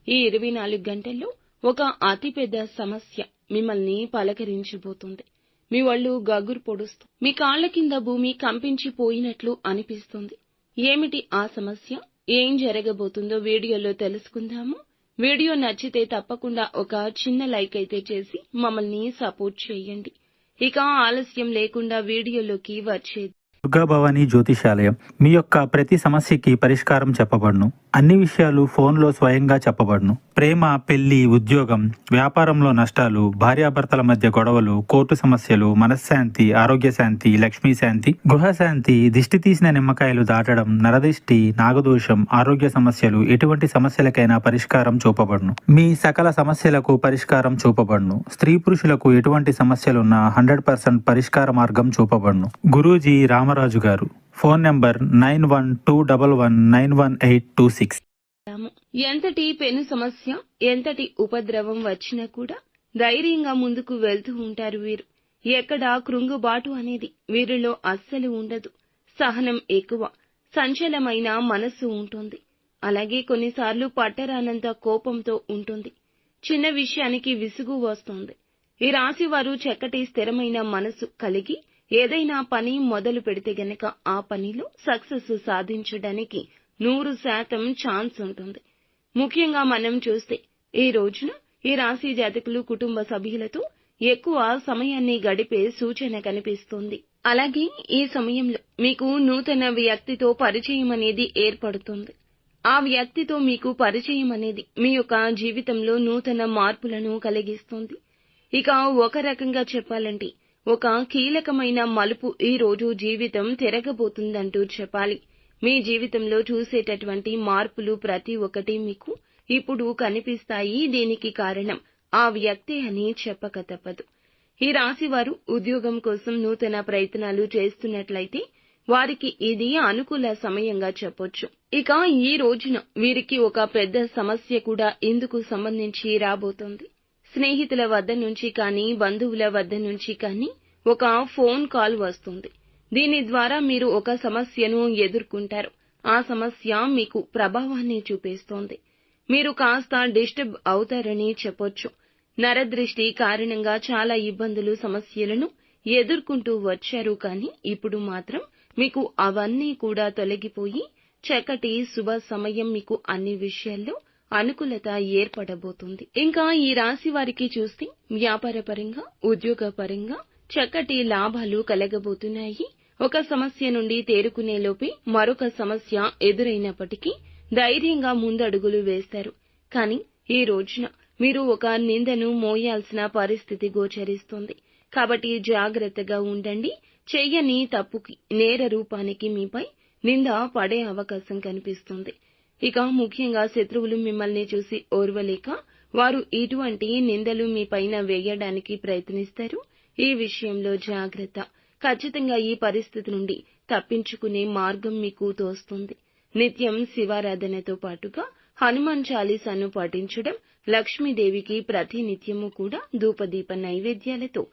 ఈ 24 గంటల్లో ఒక అతిపెద్ద సమస్య మిమ్మల్ని పలకరించబోతుంది. మీ ఒళ్ళు గగురు పొడుస్తుంది. మీ కాళ్ల కింద భూమి కంపించిపోయినట్లు అనిపిస్తుంది. ఏమిటి ఆ సమస్య? ఏం జరగబోతుందో వీడియోలో తెలుసుకుందాము. వీడియో నచ్చితే తప్పకుండా ఒక చిన్న లైక్ అయితే చేసి మమ్మల్ని సపోర్ట్ చేయండి. ఇక ఆలస్యం లేకుండా వీడియోలోకి వచ్చేది. దుర్గాభవాని జ్యోతిషాలయం మీ యొక్క ప్రతి సమస్యకి పరిష్కారం చెప్పబడును. అన్ని విషయాలు ఫోన్లో స్వయంగా చెప్పబడును. ప్రేమ, పెళ్లి, ఉద్యోగం, వ్యాపారంలో నష్టాలు, భార్యాభర్తల మధ్య గొడవలు, కోర్టు సమస్యలు, మనశ్శాంతి, ఆరోగ్య శాంతి, లక్ష్మీ శాంతి, గృహశాంతి, దిష్టి తీసిన నిమ్మకాయలు దాటడం, నరదిష్టి, నాగదోషం, ఆరోగ్య సమస్యలు, ఎటువంటి సమస్యలకైనా పరిష్కారం చూపబడును. మీ సకల సమస్యలకు పరిష్కారం చూపబడును. స్త్రీ పురుషులకు ఎటువంటి సమస్యలున్నా 100% పరిష్కార మార్గం చూపబడును. గురూజీ రామరాజు గారు. Phone number 9121191826. ఎంతటి పెను సమస్య, ఎంతటి ఉపద్రవం వచ్చినా కూడా ధైర్యంగా ముందుకు వెళ్తూ ఉంటారు వీరు. ఎక్కడా కృంగుబాటు అనేది వీరిలో అస్సలు ఉండదు. సహనం ఎక్కువ, సంచలమైన మనస్సు ఉంటుంది. అలాగే కొన్నిసార్లు పట్టరానంత కోపంతో ఉంటుంది. చిన్న విషయానికి విసుగు వస్తుంది. ఈ రాశి వారు చక్కటి స్థిరమైన మనసు కలిగి ఏదైనా పని మొదలు పెడితే గనక ఆ పనిలో సక్సెస్ సాధించడానికి 100% ఛాన్స్ ఉంటుంది. ముఖ్యంగా మనం చూస్తే ఈ రోజున ఈ రాశి జాతకులు కుటుంబ సభ్యులతో ఎక్కువ సమయాన్ని గడిపే సూచన కనిపిస్తుంది. అలాగే ఈ సమయంలో మీకు నూతన వ్యక్తితో పరిచయం అనేది ఏర్పడుతుంది. ఆ వ్యక్తితో మీకు పరిచయం అనేది మీ యొక్క జీవితంలో నూతన మార్పులను కలిగిస్తుంది. ఇక ఒక రకంగా చెప్పాలంటే ఒక కీలకమైన మలుపు ఈ రోజు జీవితం తిరగబోతుందంటూ చెప్పాలి. మీ జీవితంలో చూసేటటువంటి మార్పులు ప్రతి ఒక్కటి మీకు ఇప్పుడు కనిపిస్తాయి. దీనికి కారణం ఆ వ్యక్తి అని చెప్పక తప్పదు. ఈ రాశి వారు ఉద్యోగం కోసం నూతన ప్రయత్నాలు చేస్తున్నట్లయితే వారికి ఇది అనుకూల సమయంగా చెప్పొచ్చు. ఇక ఈ రోజున వీరికి ఒక పెద్ద సమస్య కూడా ఇందుకు సంబంధించి రాబోతోంది. స్నేహితుల వద్ద నుంచి కానీ, బంధువుల వద్ద నుంచి కానీ ఒక ఫోన్ కాల్ వస్తుంది. దీని ద్వారా మీరు ఒక సమస్యను ఎదుర్కొంటారు. ఆ సమస్య మీకు ప్రభావాన్ని చూపిస్తోంది. మీరు కాస్త డిస్టర్బ్ అవుతారని చెప్పొచ్చు. నరదృష్టి కారణంగా చాలా ఇబ్బందులు, సమస్యలను ఎదుర్కొంటూ వచ్చారు. కానీ ఇప్పుడు మాత్రం మీకు అవన్నీ కూడా తొలగిపోయి చక్కటి శుభ సమయం మీకు అన్ని విషయాల్లో అనుకూలత ఏర్పడబోతుంది. ఇంకా ఈ రాశి వారికి చూస్తే వ్యాపారపరంగా, ఉద్యోగపరంగా చక్కటి లాభాలు కలగబోతున్నాయి. ఒక సమస్య నుండి తేరుకునే లోపే మరొక సమస్య ఎదురైనప్పటికీ ధైర్యంగా ముందడుగులు వేస్తారు. కానీ ఈ రోజున మీరు ఒక నిందను మోయాల్సిన పరిస్థితి గోచరిస్తుంది. కాబట్టి జాగ్రత్తగా ఉండండి. చెయ్యని తప్పుకి, నేర రూపానికి మీపై నింద పడే అవకాశం కనిపిస్తుంది. ఇక ముఖ్యంగా శత్రువులు మిమ్మల్ని చూసి ఓర్వలేక వారు ఇటువంటి నిందలు మీ పైన వేయడానికి ప్రయత్నిస్తారు. ఈ విషయంలో జాగ్రత్త. ఖచ్చితంగా ఈ పరిస్థితి నుండి తప్పించుకునే మార్గం మీకు తోస్తుంది. నిత్యం శివారాధనతో పాటుగా హనుమాన్ చాలీసాను పఠించడం, లక్ష్మీదేవికి ప్రతి నిత్యము కూడా ధూపదీప నైవేద్యాలతో